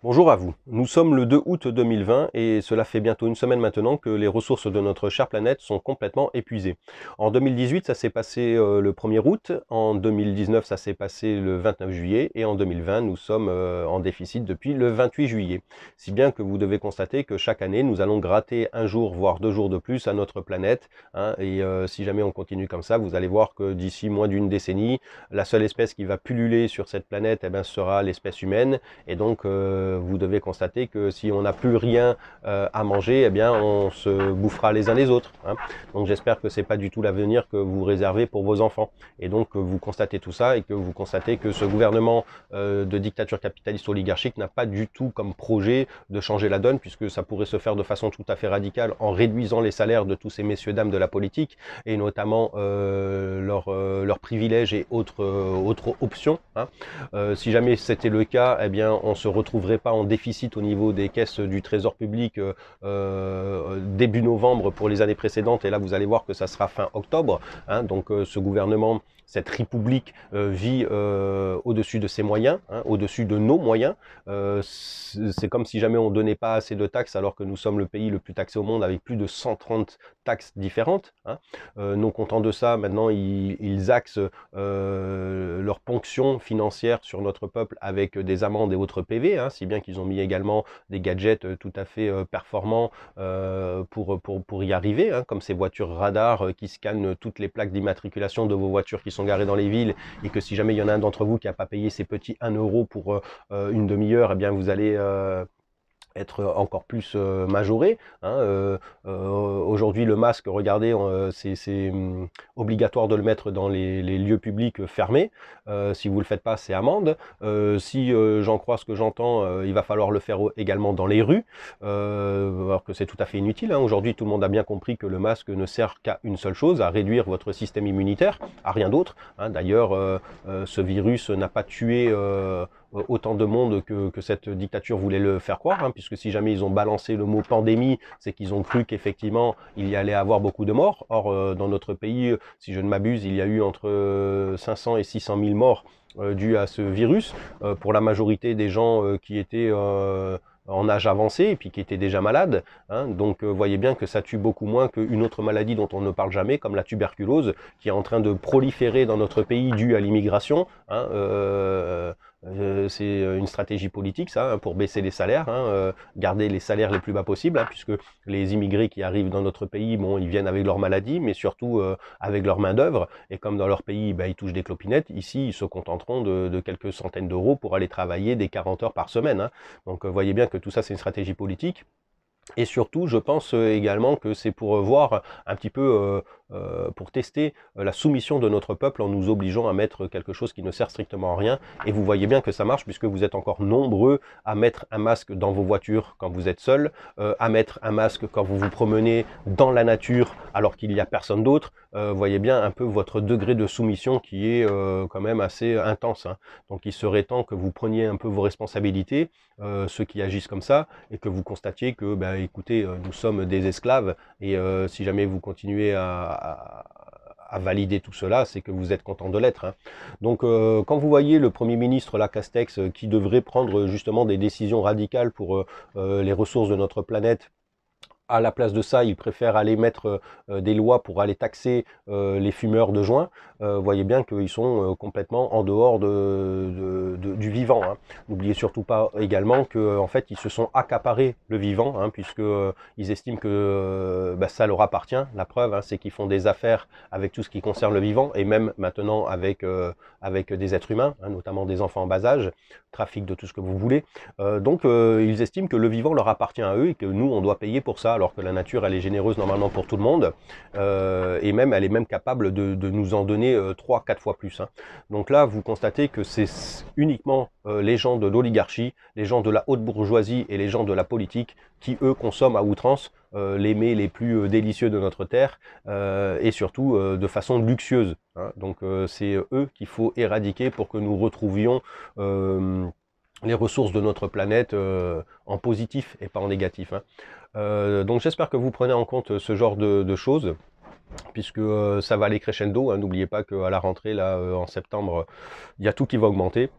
Bonjour à vous. Nous sommes le 2 août 2020 et cela fait bientôt une semaine maintenant que les ressources de notre chère planète sont complètement épuisées. En 2018, ça s'est passé le 1er août, en 2019, ça s'est passé le 29 juillet et en 2020, nous sommes en déficit depuis le 28 juillet. Si bien que vous devez constater que chaque année, nous allons gratter un jour, voire 2 jours de plus à notre planète. Et si jamais on continue comme ça, vous allez voir que d'ici moins d'une décennie, la seule espèce qui va pulluler sur cette planète sera l'espèce humaine. Et donc, vous devez constater que si on n'a plus rien à manger, on se bouffera les uns les autres. Donc j'espère que c'est pas du tout l'avenir que vous réservez pour vos enfants. Et donc vous constatez tout ça et que vous constatez que ce gouvernement de dictature capitaliste oligarchique n'a pas du tout comme projet de changer la donne, puisque ça pourrait se faire de façon tout à fait radicale en réduisant les salaires de tous ces messieurs dames de la politique et notamment leurs privilèges et autres options. Si jamais c'était le cas, on ne se retrouverait pas en déficit au niveau des caisses du trésor public début novembre pour les années précédentes. Et là, vous allez voir que ça sera fin octobre. Donc ce gouvernement, cette république vit au-dessus de ses moyens, au-dessus de nos moyens. C'est comme si jamais on ne donnait pas assez de taxes alors que nous sommes le pays le plus taxé au monde avec plus de 130 taxes différentes. Non content de ça, maintenant ils axent leur ponction financière sur notre peuple avec des amendes et autres PV, si bien qu'ils ont mis également des gadgets tout à fait performants pour y arriver, comme ces voitures radars qui scannent toutes les plaques d'immatriculation de vos voitures qui sont garées dans les villes, et que si jamais il y en a un d'entre vous qui n'a pas payé ses petits 1 € pour une demi-heure, vous allez être encore plus majoré. Aujourd'hui, le masque, regardez, c'est obligatoire de le mettre dans les lieux publics fermés. Si vous ne le faites pas, c'est amende. Si j'en crois ce que j'entends, il va falloir le faire également dans les rues, alors que c'est tout à fait inutile. Aujourd'hui, tout le monde a bien compris que le masque ne sert qu'à une seule chose, à réduire votre système immunitaire, à rien d'autre. D'ailleurs, ce virus n'a pas tué autant de monde que cette dictature voulait le faire croire, puisque si jamais ils ont balancé le mot pandémie, c'est qu'ils ont cru qu'effectivement il y allait avoir beaucoup de morts. Or, dans notre pays, si je ne m'abuse, il y a eu entre 500 et 600 000 morts dus à ce virus, pour la majorité des gens qui étaient en âge avancé et puis qui étaient déjà malades. Donc voyez bien que ça tue beaucoup moins qu'une autre maladie dont on ne parle jamais, comme la tuberculose, qui est en train de proliférer dans notre pays due à l'immigration. C'est une stratégie politique, ça, pour baisser les salaires, garder les salaires les plus bas possibles, puisque les immigrés qui arrivent dans notre pays, bon, ils viennent avec leur maladie, mais surtout avec leur main d'œuvre. Et comme dans leur pays, ils touchent des clopinettes, ici, ils se contenteront de quelques centaines d'euros pour aller travailler des 40 heures par semaine. Donc, voyez bien que tout ça, c'est une stratégie politique. Et surtout, je pense également que c'est pour voir un petit peu, pour tester la soumission de notre peuple en nous obligeant à mettre quelque chose qui ne sert strictement à rien. Et vous voyez bien que ça marche puisque vous êtes encore nombreux à mettre un masque dans vos voitures quand vous êtes seul, à mettre un masque quand vous vous promenez dans la nature alors qu'il n'y a personne d'autre. Voyez bien un peu votre degré de soumission qui est quand même assez intense. Donc il serait temps que vous preniez un peu vos responsabilités, ceux qui agissent comme ça, et que vous constatiez que, écoutez, nous sommes des esclaves, et si jamais vous continuez à valider tout cela, c'est que vous êtes content de l'être. Donc quand vous voyez le Premier ministre, là, Castex, qui devrait prendre justement des décisions radicales pour les ressources de notre planète, à la place de ça, ils préfèrent aller mettre des lois pour aller taxer les fumeurs de joints. Voyez bien qu'ils sont complètement en dehors du vivant. N'oubliez surtout pas également que en fait, ils se sont accaparés le vivant, puisque ils estiment que ça leur appartient. La preuve, c'est qu'ils font des affaires avec tout ce qui concerne le vivant, et même maintenant avec des êtres humains, notamment des enfants en bas âge, trafic de tout ce que vous voulez. Donc ils estiment que le vivant leur appartient à eux et que nous, on doit payer pour ça, alors que la nature, elle est généreuse normalement pour tout le monde, et même elle est même capable de nous en donner 3-4 fois plus. Donc là, vous constatez que c'est uniquement les gens de l'oligarchie, les gens de la haute bourgeoisie et les gens de la politique qui, eux, consomment à outrance les mets les plus délicieux de notre terre, et surtout de façon luxueuse. Donc c'est eux qu'il faut éradiquer pour que nous retrouvions les ressources de notre planète en positif et pas en négatif. Donc j'espère que vous prenez en compte ce genre de choses, puisque ça va aller crescendo. N'oubliez pas qu'à la rentrée, là, en septembre, il y a tout qui va augmenter.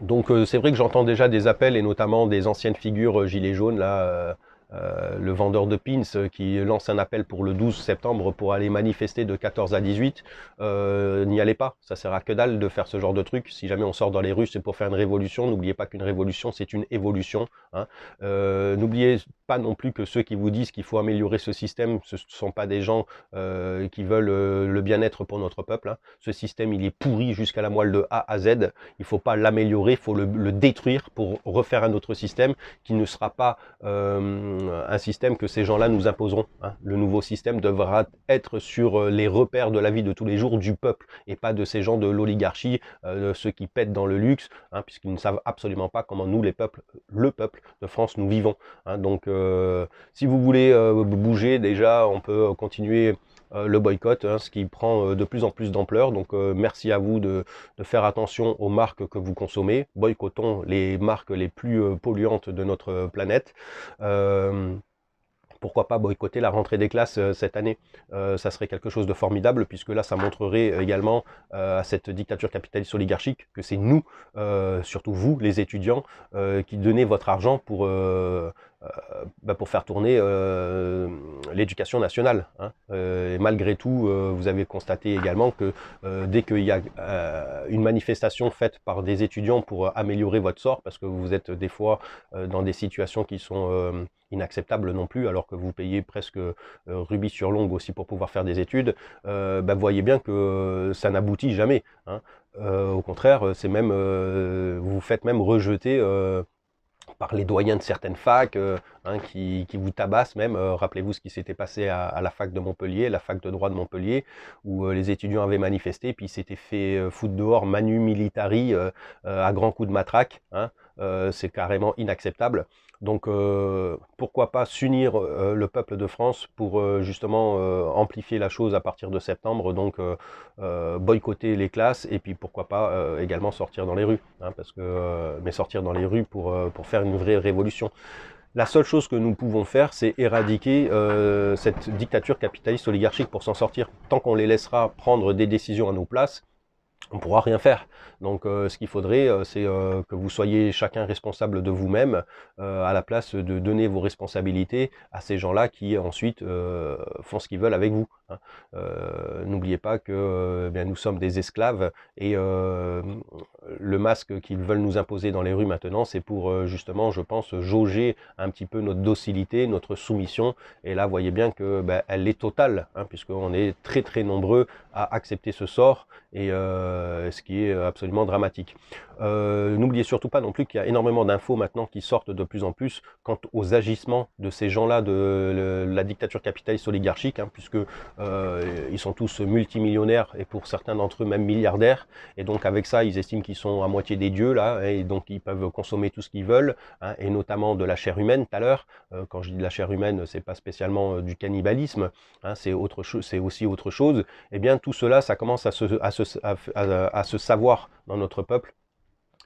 Donc c'est vrai que j'entends déjà des appels, et notamment des anciennes figures gilets jaunes, là, le vendeur de pins qui lance un appel pour le 12 septembre pour aller manifester de 14 à 18. N'y allez pas, ça sert à que dalle de faire ce genre de truc. Si jamais on sort dans les rues, c'est pour faire une révolution. N'oubliez pas qu'une révolution, c'est une évolution, hein. N'oubliez pas non plus que ceux qui vous disent qu'il faut améliorer ce système, ce ne sont pas des gens qui veulent le bien-être pour notre peuple, hein. Ce système, il est pourri jusqu'à la moelle de A à Z. Il ne faut pas l'améliorer, il faut le détruire pour refaire un autre système qui ne sera pas un système que ces gens-là nous imposeront, hein. Le nouveau système devra être sur les repères de la vie de tous les jours du peuple, et pas de ces gens de l'oligarchie, ceux qui pètent dans le luxe, hein, puisqu'ils ne savent absolument pas comment nous, le peuple de France, nous vivons, hein. Donc si vous voulez bouger, déjà on peut continuer le boycott, hein, ce qui prend de plus en plus d'ampleur. Donc merci à vous de faire attention aux marques que vous consommez. Boycottons les marques les plus polluantes de notre planète. Pourquoi pas boycotter la rentrée des classes cette année, ça serait quelque chose de formidable, puisque là ça montrerait également à cette dictature capitaliste oligarchique que c'est nous, surtout vous les étudiants, qui donnez votre argent pour faire tourner l'éducation nationale, hein. Et malgré tout, vous avez constaté également que dès qu'il y a une manifestation faite par des étudiants pour améliorer votre sort, parce que vous êtes des fois dans des situations qui sont inacceptables non plus, alors que vous payez presque rubis sur l'ongle aussi pour pouvoir faire des études, vous voyez bien que ça n'aboutit jamais, hein. Au contraire, c'est même, vous vous faites même rejeter par les doyens de certaines facs, hein, qui vous tabassent même. Rappelez-vous ce qui s'était passé à la fac de Montpellier, la fac de droit de Montpellier, où les étudiants avaient manifesté, puis ils s'étaient fait foutre dehors manu militari à grands coups de matraque, hein. C'est carrément inacceptable. Donc pourquoi pas s'unir le peuple de France pour justement amplifier la chose à partir de septembre, donc boycotter les classes, et puis pourquoi pas également sortir dans les rues, hein, parce que, mais sortir dans les rues pour faire une vraie révolution. La seule chose que nous pouvons faire, c'est éradiquer cette dictature capitaliste oligarchique pour s'en sortir. Tant qu'on les laissera prendre des décisions à nos places, on ne pourra rien faire. Donc ce qu'il faudrait, c'est que vous soyez chacun responsable de vous-même, à la place de donner vos responsabilités à ces gens-là qui ensuite font ce qu'ils veulent avec vous, hein. N'oubliez pas que bien, nous sommes des esclaves, et le masque qu'ils veulent nous imposer dans les rues maintenant, c'est pour justement, je pense, jauger un petit peu notre docilité, notre soumission. Et là, vous voyez bien que elle est totale, hein, puisqu'on est très très nombreux à accepter ce sort, et ce qui est absolument dramatique. N'oubliez surtout pas non plus qu'il y a énormément d'infos maintenant qui sortent de plus en plus quant aux agissements de ces gens-là de la dictature capitaliste oligarchique, hein, puisque ils sont tous multimillionnaires, et pour certains d'entre eux même milliardaires, et donc avec ça ils estiment qu'ils sont à moitié des dieux là, et donc ils peuvent consommer tout ce qu'ils veulent, hein, et notamment de la chair humaine. Tout à l'heure, quand je dis de la chair humaine, c'est pas spécialement du cannibalisme, hein, c'est autre chose, c'est aussi autre chose. Et bien tout cela, ça commence à se savoir dans notre peuple,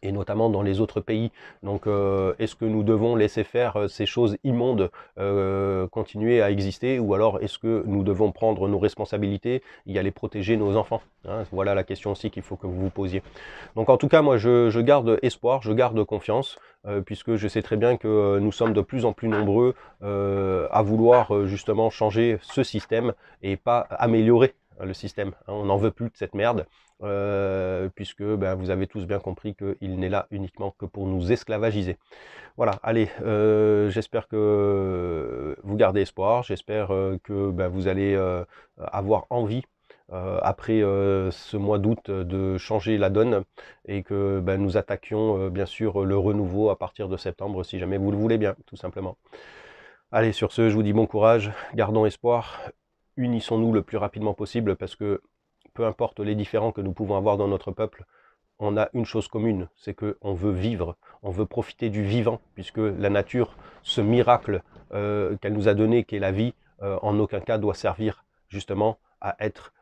et notamment dans les autres pays. Donc est-ce que nous devons laisser faire ces choses immondes continuer à exister, ou alors est-ce que nous devons prendre nos responsabilités et aller protéger nos enfants, hein? Voilà la question aussi qu'il faut que vous vous posiez. Donc en tout cas, moi je garde espoir, je garde confiance, puisque je sais très bien que nous sommes de plus en plus nombreux à vouloir justement changer ce système, et pas améliorer le système, hein. On n'en veut plus de cette merde, puisque vous avez tous bien compris qu'il n'est là uniquement que pour nous esclavagiser. Voilà, allez, j'espère que vous gardez espoir, j'espère que vous allez avoir envie, après ce mois d'août, de changer la donne, et que nous attaquions bien sûr le renouveau à partir de septembre, si jamais vous le voulez bien, tout simplement. Allez, sur ce, je vous dis bon courage, gardons espoir, unissons-nous le plus rapidement possible, parce que peu importe les différends que nous pouvons avoir dans notre peuple, on a une chose commune, c'est qu'on veut vivre, on veut profiter du vivant, puisque la nature, ce miracle qu'elle nous a donné, qu'est la vie, en aucun cas doit servir justement à être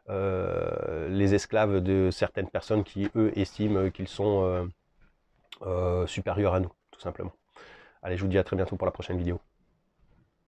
les esclaves de certaines personnes qui, eux, estiment qu'ils sont supérieurs à nous, tout simplement. Allez, je vous dis à très bientôt pour la prochaine vidéo.